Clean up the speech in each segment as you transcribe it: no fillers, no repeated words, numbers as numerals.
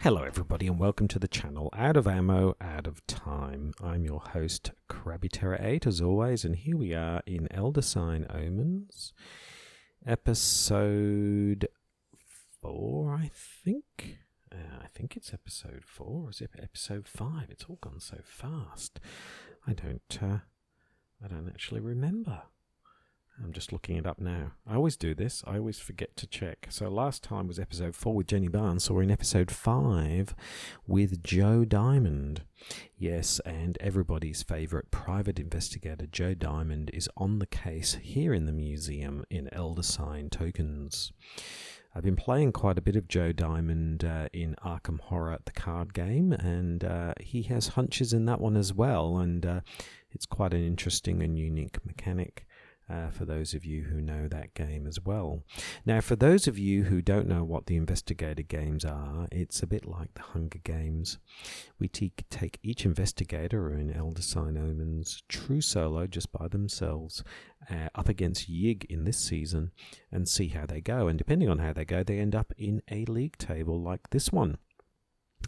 Hello everybody and welcome to the channel Out of Ammo, Out of Time. I'm your host Krabbyterror8 as always, and here we are in Elder Sign Omens, episode 4 I think. I think it's episode 4, or is it episode 5? It's all gone so fast. I don't actually remember. I'm just looking it up now. I always do this. I always forget to check. So last time was episode 4 with Jenny Barnes, so we're in episode 5 with Joe Diamond. Yes, and everybody's favourite private investigator, Joe Diamond, is on the case here in the museum in Elder Sign Tokens. I've been playing quite a bit of Joe Diamond in Arkham Horror, the card game, and he has hunches in that one as well, and it's quite an interesting and unique mechanic. For those of you who know that game as well. Now, for those of you who don't know what the Investigator games are, it's a bit like the Hunger Games. We take each Investigator, or in Elder Sign Omens, true solo, just by themselves, up against Yig in this season, and see how they go. And depending on how they go, they end up in a league table like this one.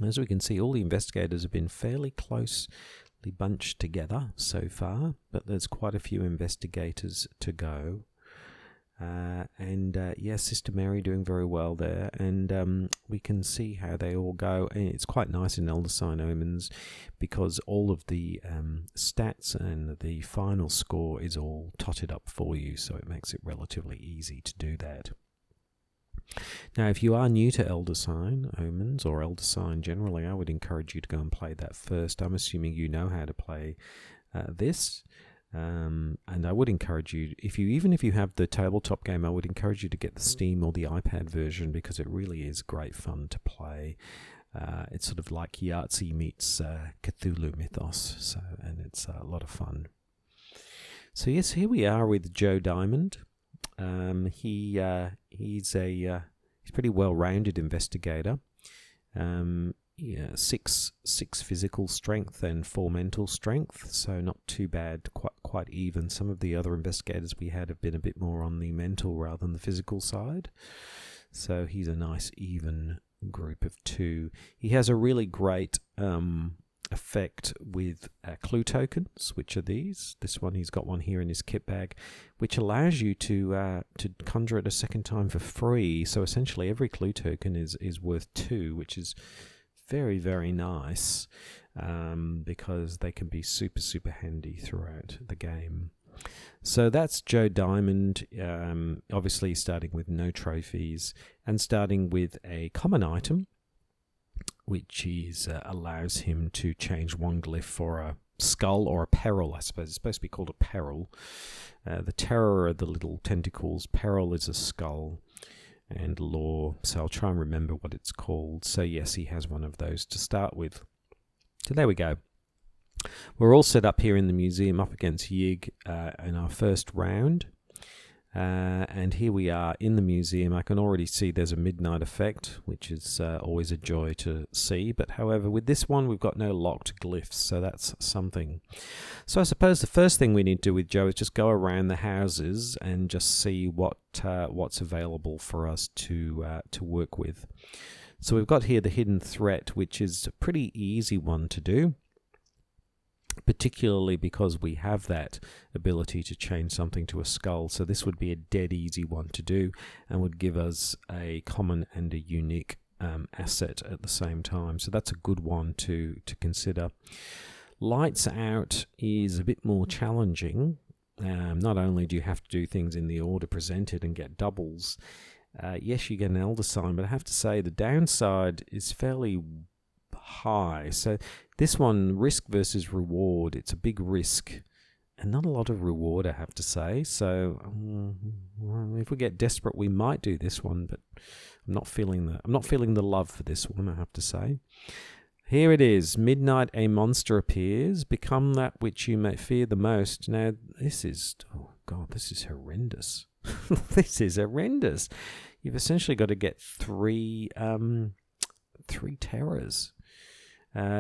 As we can see, all the Investigators have been fairly close bunched together so far, but there's quite a few investigators to go, and yeah, Sister Mary doing very well there, and we can see how they all go. And it's quite nice in Elder Sign Omens because all of the stats and the final score is all totted up for you, so it makes it relatively easy to do that. Now, if you are new to Elder Sign Omens, or Elder Sign generally, I would encourage you to go and play that first. I'm assuming you know how to play this, and I would encourage you, even if you have the tabletop game, I would encourage you to get the Steam or the iPad version, because it really is great fun to play. It's sort of like Yahtzee meets Cthulhu Mythos, and it's a lot of fun. So yes, here we are with Joe Diamond. He's a pretty well-rounded investigator. Yeah, six physical strength and 4 mental strength, so not too bad. Quite even. Some of the other investigators we had have been a bit more on the mental rather than the physical side. So he's a nice even group of 2. He has a really great effect with clue tokens, which are these. This one, he's got one here in his kit bag, which allows you to conjure it a second time for free. So essentially every clue token is worth 2, which is very, very nice, because they can be super handy throughout the game. So that's Joe Diamond, obviously starting with no trophies and starting with a common item, which allows him to change one glyph for a skull or a peril, I suppose. It's supposed to be called a peril. The terror are the little tentacles. Peril is a skull, and law. So I'll try and remember what it's called. So yes, he has one of those to start with. So there we go. We're all set up here in the museum up against Yig in our first round. And here we are in the museum. I can already see there's a midnight effect, which is always a joy to see. But however, with this one, we've got no locked glyphs, so that's something. So I suppose the first thing we need to do with Joe is just go around the houses and just see what's available for us to work with. So we've got here the hidden threat, which is a pretty easy one to do, particularly because we have that ability to change something to a skull. So this would be a dead easy one to do and would give us a common and a unique asset at the same time. So that's a good one to consider. Lights Out is a bit more challenging. Not only do you have to do things in the order presented and get doubles, yes, you get an Elder Sign, but I have to say the downside is fairly high. So this one, risk versus reward, it's a big risk and not a lot of reward, I have to say. So if we get desperate, we might do this one, but I'm not feeling the love for this one, I have to say. Here it is. Midnight, a monster appears. Become that which you may fear the most. Now this is, oh god, this is horrendous. This is horrendous. You've essentially got to get three terrors.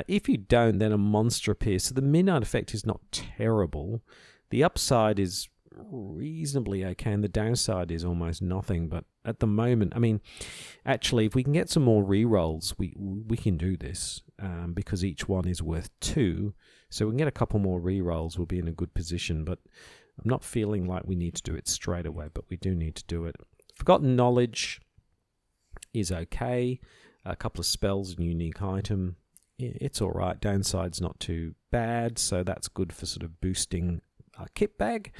If you don't, then a monster appears. So the midnight effect is not terrible. The upside is reasonably okay, and the downside is almost nothing. But at the moment, I mean, actually, if we can get some more rerolls, we can do this because each one is worth 2. So we can get a couple more rerolls, we'll be in a good position. But I'm not feeling like we need to do it straight away, but we do need to do it. Forgotten Knowledge is okay. A couple of spells and unique item. It's all right. Downside's not too bad, so that's good for sort of boosting our kit bag,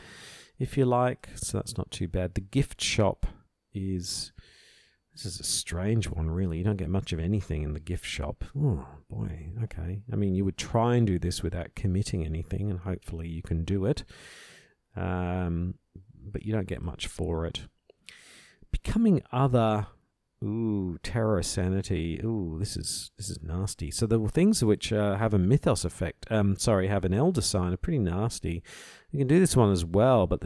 if you like. So that's not too bad. The gift shop this is a strange one, really. You don't get much of anything in the gift shop. Oh, boy. Okay. I mean, you would try and do this without committing anything, and hopefully you can do it. But you don't get much for it. Becoming Other. Ooh, Terror Sanity. Ooh, this is nasty. So the things which have a mythos effect, have an elder sign, are pretty nasty. You can do this one as well, but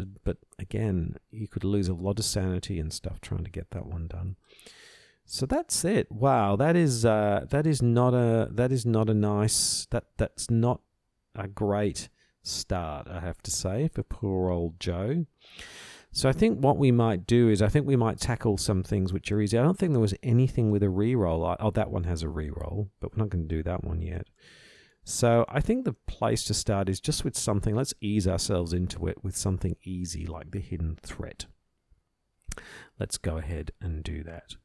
again, you could lose a lot of sanity and stuff trying to get that one done. So that's it. Wow, that's not a great start, I have to say, for poor old Joe. So I think what we might do is we might tackle some things which are easy. I don't think there was anything with a reroll. Oh, that one has a reroll, but we're not going to do that one yet. So I think the place to start is just with something. Let's ease ourselves into it with something easy like the Hidden Threat. Let's go ahead and do that.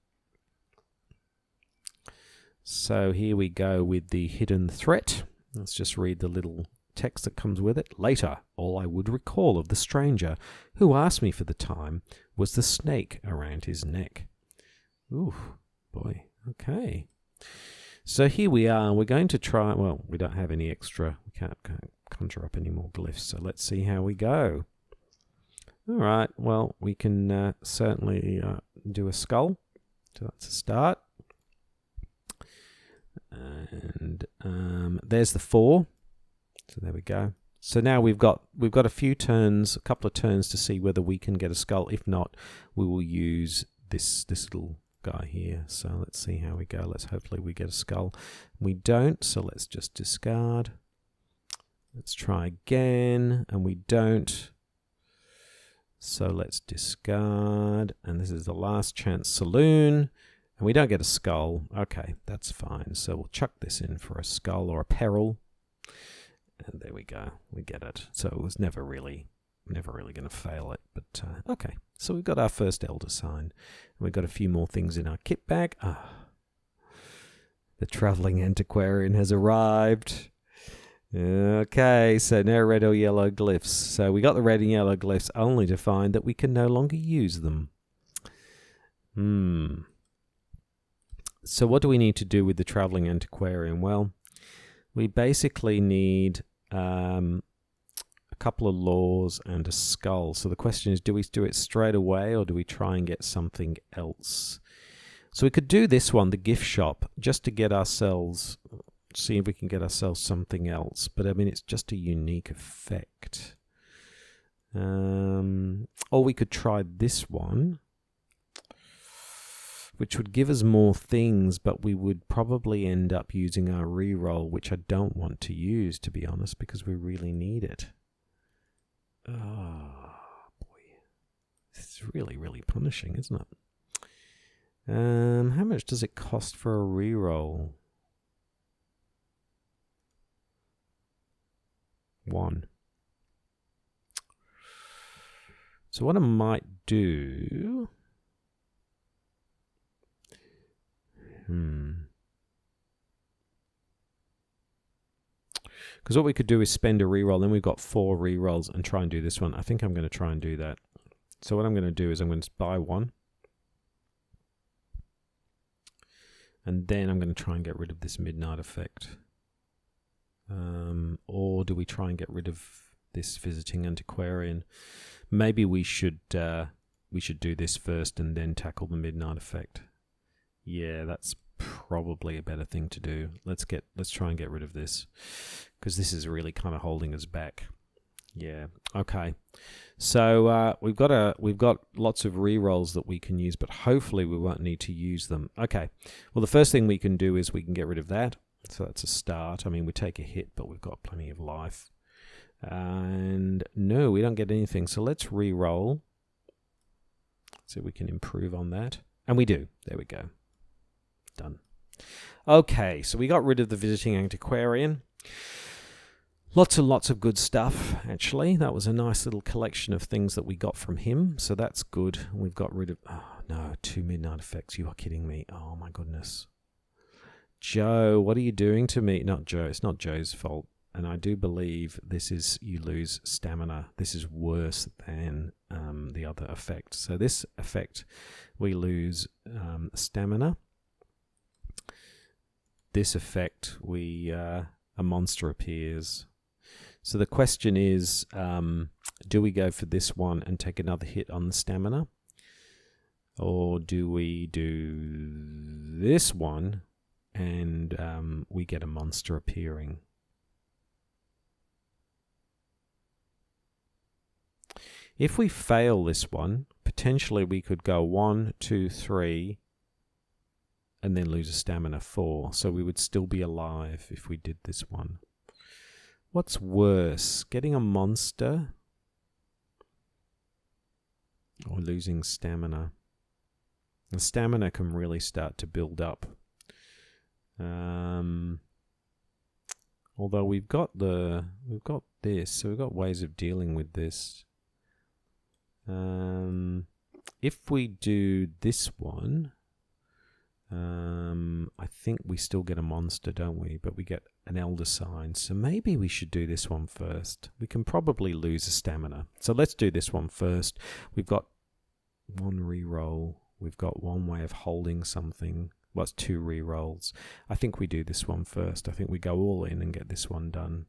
So here we go with the Hidden Threat. Let's just read the little text that comes with it. Later, all I would recall of the stranger who asked me for the time was the snake around his neck. Ooh, boy. Okay. So here we are. We're going to try. Well, we don't have any extra. We can't conjure up any more glyphs. So let's see how we go. All right. Well, we can certainly do a skull. So that's a start. And there's the 4. So there we go. So now we've got a few turns, a couple of turns to see whether we can get a skull. If not, we will use this little guy here. So let's see how we go. Hopefully we get a skull. We don't, so let's just discard. Let's try again, and we don't. So let's discard, and this is the last chance saloon, and we don't get a skull. Okay, that's fine. So we'll chuck this in for a skull or a peril. And there we go. We get it. So it was never really going to fail it. But okay. So we've got our first elder sign. We've got a few more things in our kit bag. The traveling antiquarian has arrived. Okay. So no red or yellow glyphs. So we got the red and yellow glyphs only to find that we can no longer use them. So what do we need to do with the traveling antiquarian? Well, we basically need a couple of laws and a skull. So the question is, do we do it straight away or do we try and get something else? So we could do this one, the gift shop, just to get ourselves, see if we can get ourselves something else. But I mean, it's just a unique effect. Or we could try this one, which would give us more things, but we would probably end up using our reroll, which I don't want to use, to be honest, because we really need it. Oh, boy. This is really, really punishing, isn't it? How much does it cost for a reroll? 1. So what I might do... Because what we could do is spend a reroll, then we've got 4 rerolls and try and do this one. I think I'm going to try and do that. So what I'm going to do is I'm going to buy 1. And then I'm going to try and get rid of this midnight effect. Or do we try and get rid of this visiting antiquarian? Maybe we should do this first and then tackle the midnight effect. Yeah, that's probably a better thing to do. Let's try and get rid of this, because this is really kind of holding us back. Yeah. Okay. So we've got lots of rerolls that we can use, but hopefully we won't need to use them. Okay. Well, the first thing we can do is we can get rid of that. So that's a start. I mean, we take a hit, but we've got plenty of life. And no, we don't get anything. So let's re-roll. See if we can improve on that. And we do. There we go. Done. Okay, so we got rid of the visiting antiquarian. Lots and lots of good stuff, actually. That was a nice little collection of things that we got from him, so that's good. We've got rid of... Oh, no, 2 midnight effects. You are kidding me. Oh, my goodness. Joe, what are you doing to me? Not Joe. It's not Joe's fault. And I do believe this is you lose stamina. This is worse than the other effect. So this effect, we lose stamina. This effect, a monster appears. So the question is, do we go for this one and take another hit on the stamina? Or do we do this one and we get a monster appearing? If we fail this one, potentially we could go 1, 2, 3, and then lose a stamina 4. So we would still be alive if we did this one. What's worse, getting a monster or losing stamina? The stamina can really start to build up. Although we've got this, so we've got ways of dealing with this. If we do this one, I think we still get a monster, don't we? But we get an elder sign. So maybe we should do this one first. We can probably lose a stamina. So let's do this one first. We've got 1 reroll. We've got 1 way of holding something. Well, it's 2 rerolls. I think we do this one first. I think we go all in and get this one done.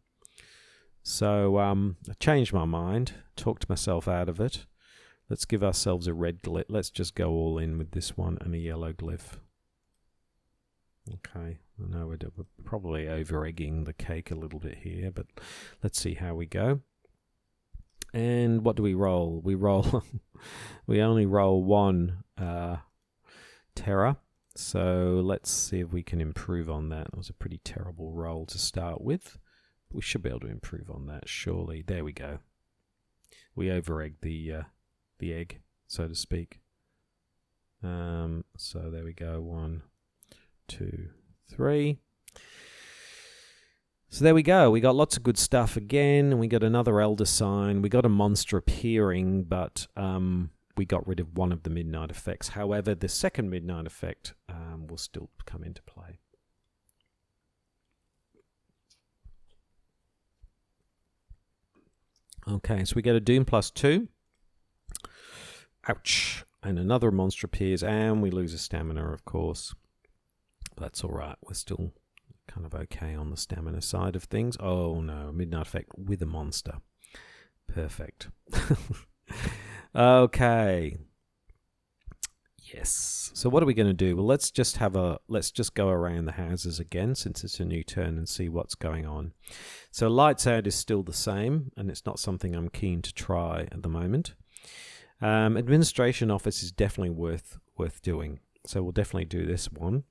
So I changed my mind. Talked myself out of it. Let's give ourselves a red glyph. Let's just go all in with this one and a yellow glyph. Okay, I know we're probably over-egging the cake a little bit here, but let's see how we go. And what do we roll? We roll, we only roll 1 terror. So let's see if we can improve on that. It was a pretty terrible roll to start with. We should be able to improve on that, surely. There we go. We over-egged the egg, so to speak. So there we go. 1, 2, 3. So there we go. We got lots of good stuff again. We got another elder sign. We got a monster appearing, but we got rid of one of the midnight effects. However, the second midnight effect will still come into play. Okay, so we get a Doom +2. Ouch. And another monster appears, and we lose a stamina, of course. That's all right. We're still kind of okay on the stamina side of things. Oh, no. Midnight effect with a monster. Perfect. Okay. Yes. So what are we going to do? Well, let's just go around the houses again, since it's a new turn, and see what's going on. So lights out is still the same, and it's not something I'm keen to try at the moment. Administration office is definitely worth doing, so we'll definitely do this one.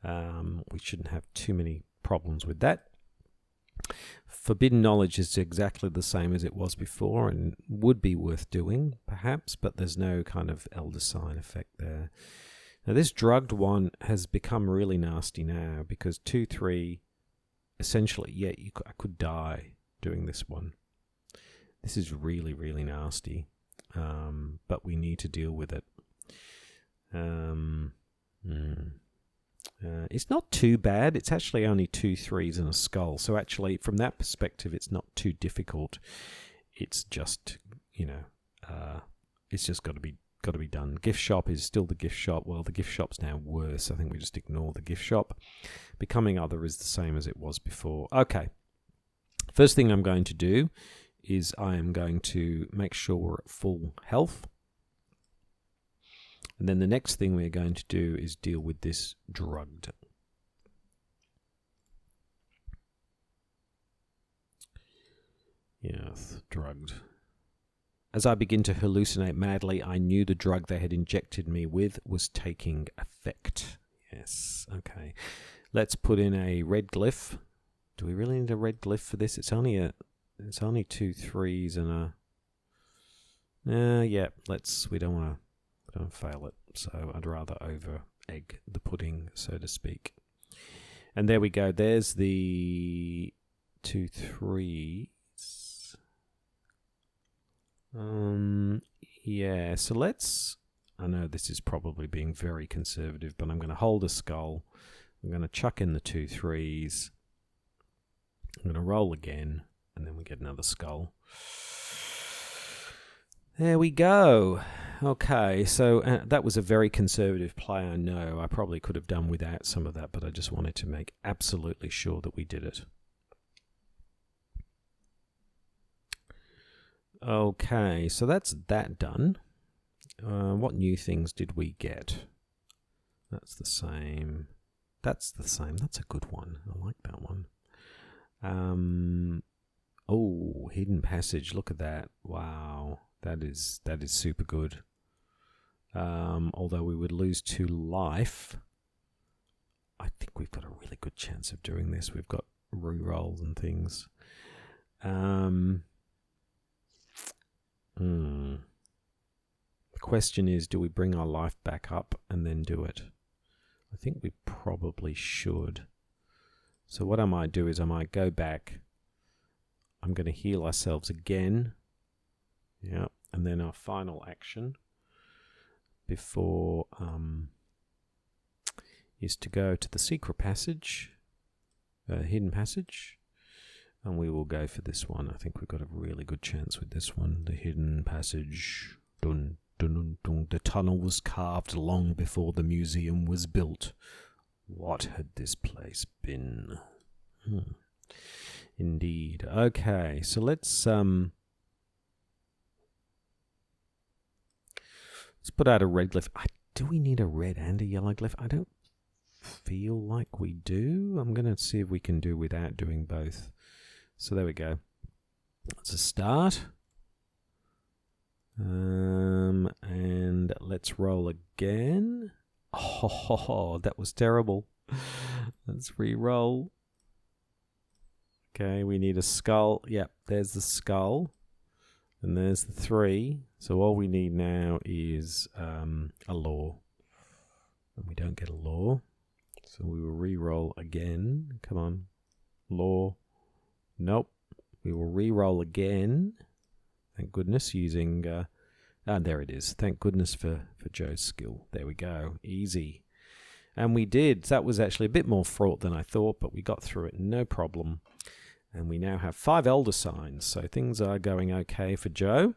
We shouldn't have too many problems with that. Forbidden knowledge is exactly the same as it was before and would be worth doing, perhaps, but there's no kind of elder sign effect there. Now this drugged one has become really nasty now, because 2, 3, essentially, yeah, I could die doing this one. This is really, really nasty. But we need to deal with it. It's not too bad. It's actually only 2 3s and a skull. So actually, from that perspective, it's not too difficult. It's just, it's just got to be done. Gift shop is still the gift shop. Well, the gift shop's now worse. I think we just ignore the gift shop. Becoming other is the same as it was before. Okay. First thing I'm going to do is I am going to make sure we're at full health. And then the next thing we're going to do is deal with this drugged. Yes, drugged. As I begin to hallucinate madly, I knew the drug they had injected me with was taking effect. Yes, okay. Let's put in a red glyph. Do we really need a red glyph for this? It's only it's only 2 3s and a... yeah, we don't want to fail it. So I'd rather over egg the pudding, so to speak. And there we go. There's the 2 3s. Yeah, so let's... I know this is probably being very conservative, but I'm going to hold a skull. I'm going to chuck in the 2 3s. I'm going to roll again, and then we get another skull. There we go. Okay, so that was a very conservative play, I know. I probably could have done without some of that, but I just wanted to make absolutely sure that we did it. Okay, so that's that done. What new things did we get? That's the same. That's the same. That's a good one. I like that one. Oh, hidden passage. Look at that. Wow. That is super good. Although we would lose 2 life, I think we've got a really good chance of doing this. We've got rerolls and things. The question is, do we bring our life back up and then do it? I think we probably should. So what I might do is I might go back. I'm going to heal ourselves again. Yeah, and then our final action before is to go to the secret passage, hidden passage, and we will go for this one. I think we've got a really good chance with this one. The hidden passage. Dun, dun, dun, dun. The tunnel was carved long before the museum was built. What had this place been? Indeed. Okay, so let's put out a red glyph. Do we need a red and a yellow glyph? I don't feel like we do. I'm going to see if we can do without doing both. So there we go. That's a start. And let's roll again. Oh, that was terrible. Let's re-roll. Okay, we need a skull. Yep, there's the skull. And there's the 3. So all we need now is a law. And we don't get a law. So we will re-roll again. Come on. Law. Nope. We will re-roll again. Thank goodness, using... there it is. Thank goodness for Joe's skill. There we go. Easy. And we did. That was actually a bit more fraught than I thought, but we got through it no problem. And we now have 5 elder signs, so things are going okay for Joe.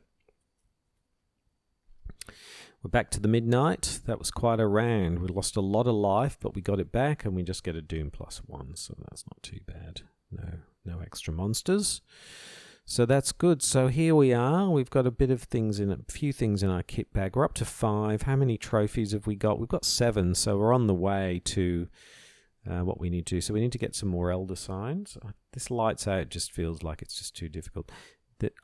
We're back to the midnight. That was quite a round. We lost a lot of life, but we got it back, and we just get a Doom +1, so that's not too bad. No extra monsters. So that's good. So here we are. We've got a few things in our kit bag. We're up to 5. How many trophies have we got? We've got 7, so we're on the way to what we need to do. So we need to get some more elder signs. This lights out just feels like it's just too difficult.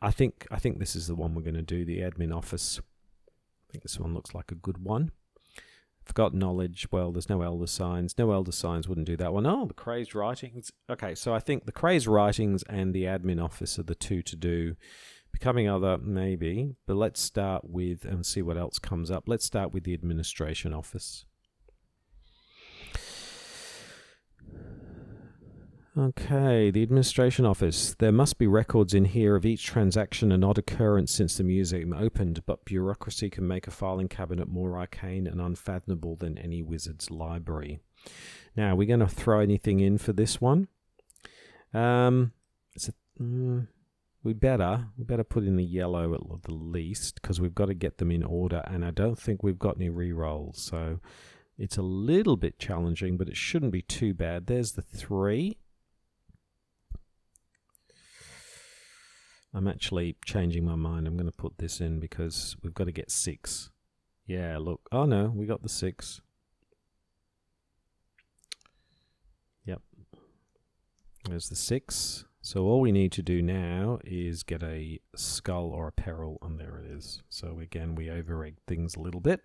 I think this is the one we're going to do, the admin office. I think this one looks like a good one. Forgot knowledge. Well, there's no elder signs. No elder signs wouldn't do that one. Oh, the crazed writings. Okay, so I think the crazed writings and the admin office are the 2 to do. Becoming other, maybe. But let's start with, and see what else comes up. Let's start with the administration office. Okay, the administration office. There must be records in here of each transaction and odd occurrence since the museum opened, but bureaucracy can make a filing cabinet more arcane and unfathomable than any wizard's library. Now, we're going to throw anything in for this one. We better put in the yellow at the least, because we've got to get them in order, and I don't think we've got any rerolls, so it's a little bit challenging, but it shouldn't be too bad. There's the 3. I'm actually changing my mind. I'm going to put this in because we've got to get 6. Yeah, look. Oh, no, we got the 6. Yep. There's the 6. So all we need to do now is get a skull or a peril, and there it is. So again, we over-egg things a little bit,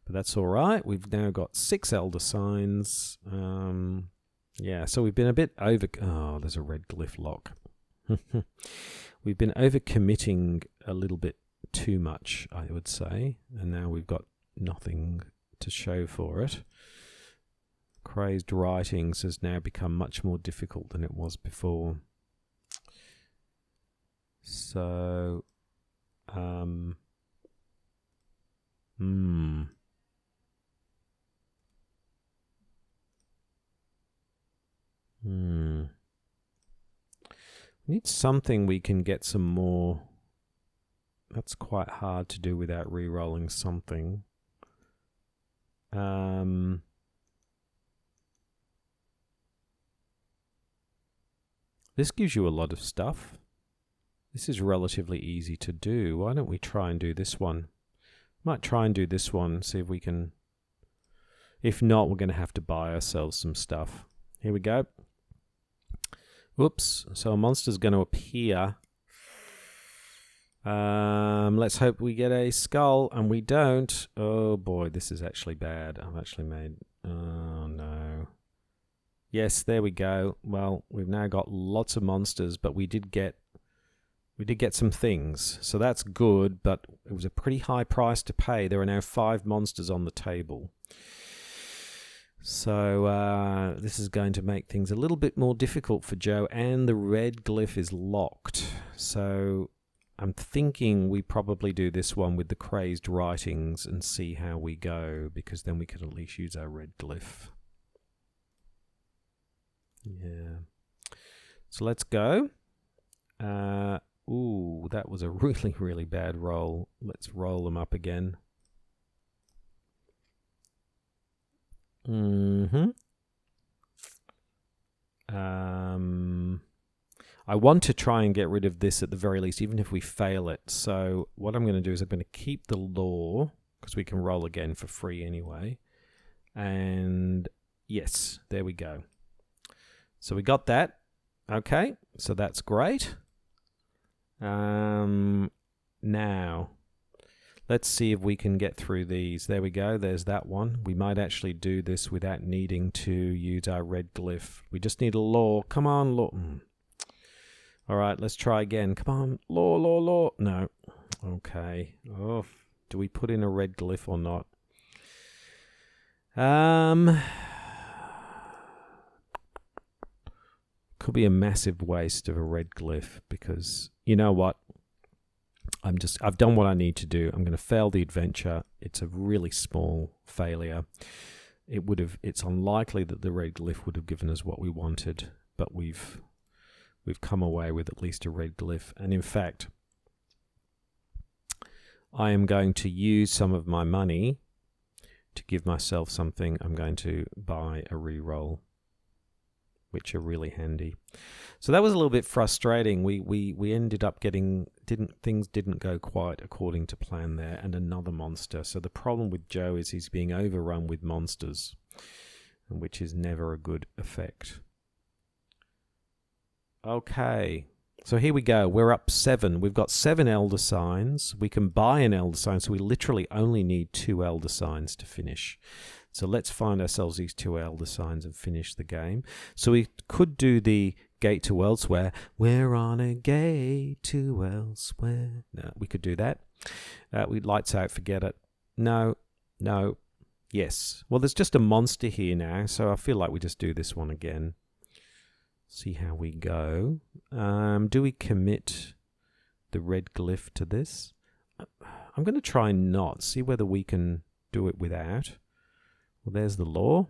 but that's all right. We've now got 6 elder signs. Yeah, so we've been a bit over... Oh, there's a red glyph lock. We've been overcommitting a little bit too much, I would say, and now we've got nothing to show for it. Crazed Writings has now become much more difficult than it was before. So, We need something we can get some more. That's quite hard to do without re-rolling something. This gives you a lot of stuff. This is relatively easy to do. Why don't we try and do this one? Might try and do this one, see if we can. If not, we're going to have to buy ourselves some stuff. Here we go. Oops, so a monster's going to appear. Let's hope we get a skull, and we don't. Oh boy, this is actually bad. I've actually made... Oh no. Yes, there we go. Well, we've now got lots of monsters, but we did get some things. So that's good, but it was a pretty high price to pay. There are now 5 monsters on the table. So this is going to make things a little bit more difficult for Joe, and the red glyph is locked. So I'm thinking we probably do this one with the Crazed Writings and see how we go, because then we can at least use our red glyph. Yeah. So let's go. Ooh, that was a really, really bad roll. Let's roll them up again. I want to try and get rid of this at the very least, even if we fail it. So what I'm going to do is I'm going to keep the law, because we can roll again for free anyway. And yes, there we go. So we got that. Okay, so that's great. Now, let's see if we can get through these. There we go. There's that one. We might actually do this without needing to use our red glyph. We just need a law. Come on, law. All right, let's try again. Come on, law, law, law. No. Okay. Oh, do we put in a red glyph or not? Could be a massive waste of a red glyph, because you know what? I've done what I need to do. I'm going to fail the adventure. It's a really small failure. It's unlikely that the red glyph would have given us what we wanted, but we've come away with at least a red glyph. And in fact, I am going to use some of my money to give myself something. I'm going to buy a reroll, which are really handy. So that was a little bit frustrating. We ended up things didn't go quite according to plan there, and another monster. So the problem with Joe is he's being overrun with monsters, which is never a good effect. Okay, so here we go. We're up 7. We've got 7 Elder Signs. We can buy an Elder Sign, so we literally only need 2 Elder Signs to finish. So let's find ourselves these 2 Elder Signs and finish the game. So we could do the Gate to Elsewhere. We're on a gate to elsewhere. No, we could do that. Lights out, forget it. No, no, yes. Well, there's just a monster here now, so I feel like we just do this one again. See how we go. Do we commit the red glyph to this? I'm going to try not. See whether we can do it without. Well, there's the law.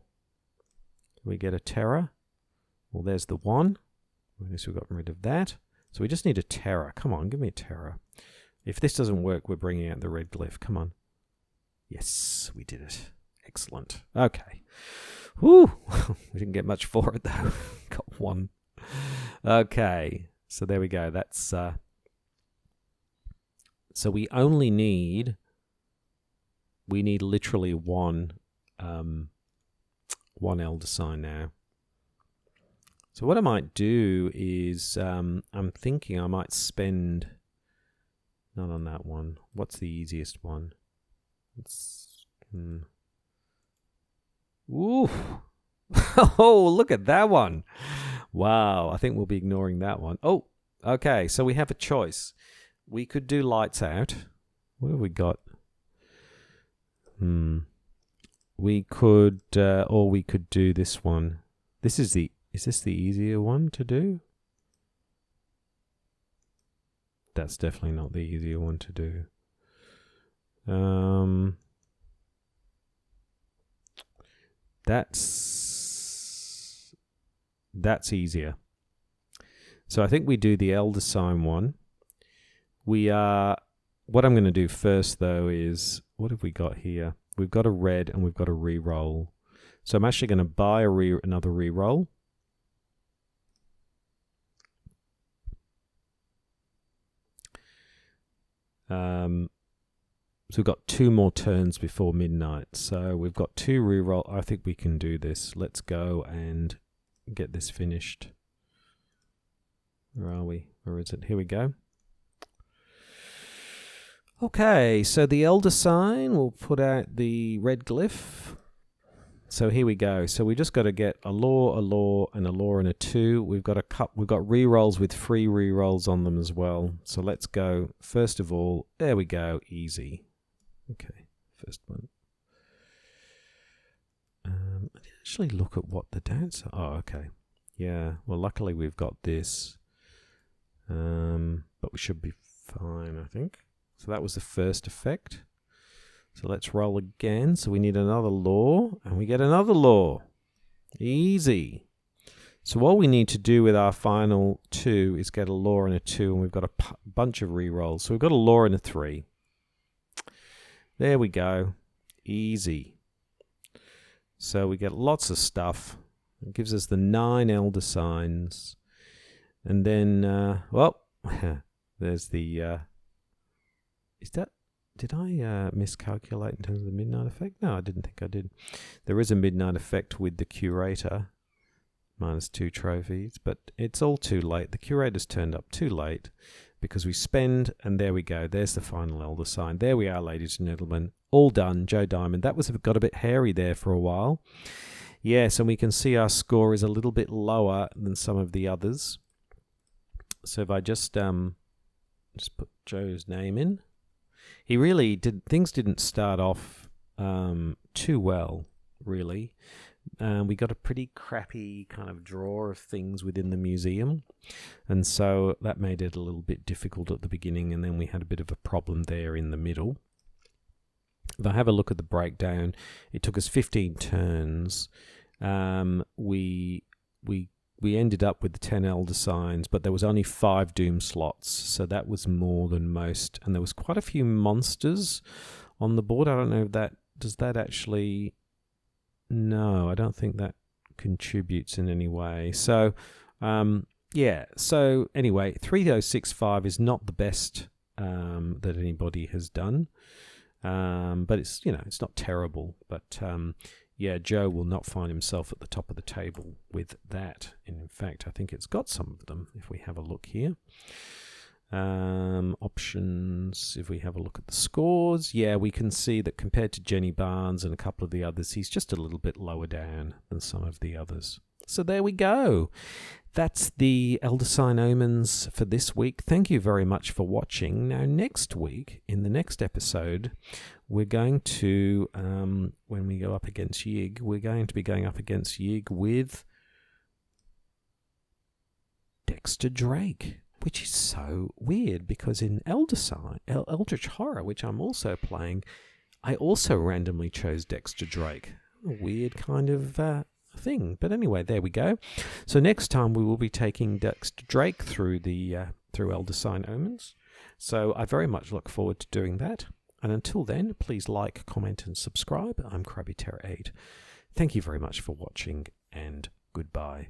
We get a terror. Well, there's the 1. I guess we've gotten rid of that. So we just need a terror. Come on, give me a terror. If this doesn't work, we're bringing out the red glyph. Come on. Yes, we did it. Excellent. Okay. Whew. We didn't get much for it, though. Got 1. Okay. So there we go. That's... So we only need... We need literally one Elder Sign now. So what I might do is, I'm thinking I might spend, not on that one. What's the easiest one? Ooh. Oh, look at that one. Wow, I think we'll be ignoring that one. Oh, Okay, so we have a choice. We could do lights out. What have we got? We could, or we could do this one. Is this the easier one to do? That's definitely not the easier one to do. That's easier. So I think we do the elder sign one. What I'm going to do first though is, what have we got here? We've got a red and we've got a re-roll. So I'm actually going to buy another re-roll. So we've got 2 more turns before midnight. So we've got 2 re-roll. I think we can do this. Let's go and get this finished. Where are we? Where is it? Here we go. Okay, so the elder sign, we'll put out the red glyph. So here we go. So we just got to get a law, and a law, and a 2. We've got re-rolls with free re-rolls on them as well. So let's go. First of all, there we go. Easy. Okay, first one. I didn't actually look at what the doubts are. Oh, okay. Yeah, well, luckily we've got this. But we should be fine, I think. So that was the first effect. So let's roll again. So we need another law, and we get another law. Easy. So all we need to do with our final 2 is get a law and a 2, and we've got a bunch of re-rolls. So we've got a law and a 3. There we go. Easy. So we get lots of stuff. It gives us the 9 elder signs. And then, well, there's the... Did I miscalculate in terms of the midnight effect? No, I didn't think I did. There is a midnight effect with the curator, -2 trophies, but it's all too late. The curator's turned up too late because we spend, and there we go. There's the final elder sign. There we are, ladies and gentlemen. All done, Joe Diamond. That got a bit hairy there for a while. Yes, and we can see our score is a little bit lower than some of the others. So if I just put Joe's name in. He really things didn't start off too well, really. We got a pretty crappy kind of draw of things within the museum, and so that made it a little bit difficult at the beginning, and then we had a bit of a problem there in the middle. If I have a look at the breakdown, it took us 15 turns. We ended up with the 10 elder signs, but there was only 5 doom slots, so that was more than most. And there was quite a few monsters on the board. I don't know if does that actually... No, I don't think that contributes in any way. So, yeah. So anyway, 3065 is not the best that anybody has done, but it's it's not terrible. But yeah, Joe will not find himself at the top of the table with that. In fact, I think it's got some of them. If we have a look here, options. If we have a look at the scores, yeah, we can see that compared to Jenny Barnes and a couple of the others, he's just a little bit lower down than some of the others. So there we go. That's the Elder Sign Omens for this week. Thank you very much for watching. Now, next week, in the next episode, we're going to, when we go up against Yig, we're going to be going up against Yig with Dexter Drake, which is so weird because in Elder Sign, Eldritch Horror, which I'm also playing, I also randomly chose Dexter Drake. A weird kind of thing. But anyway, there we go. So next time we will be taking Dexter Drake through through Elder Sign Omens. So I very much look forward to doing that. And until then, please like, comment, and subscribe. I'm Krabby Terror 8. Thank you very much for watching, and goodbye.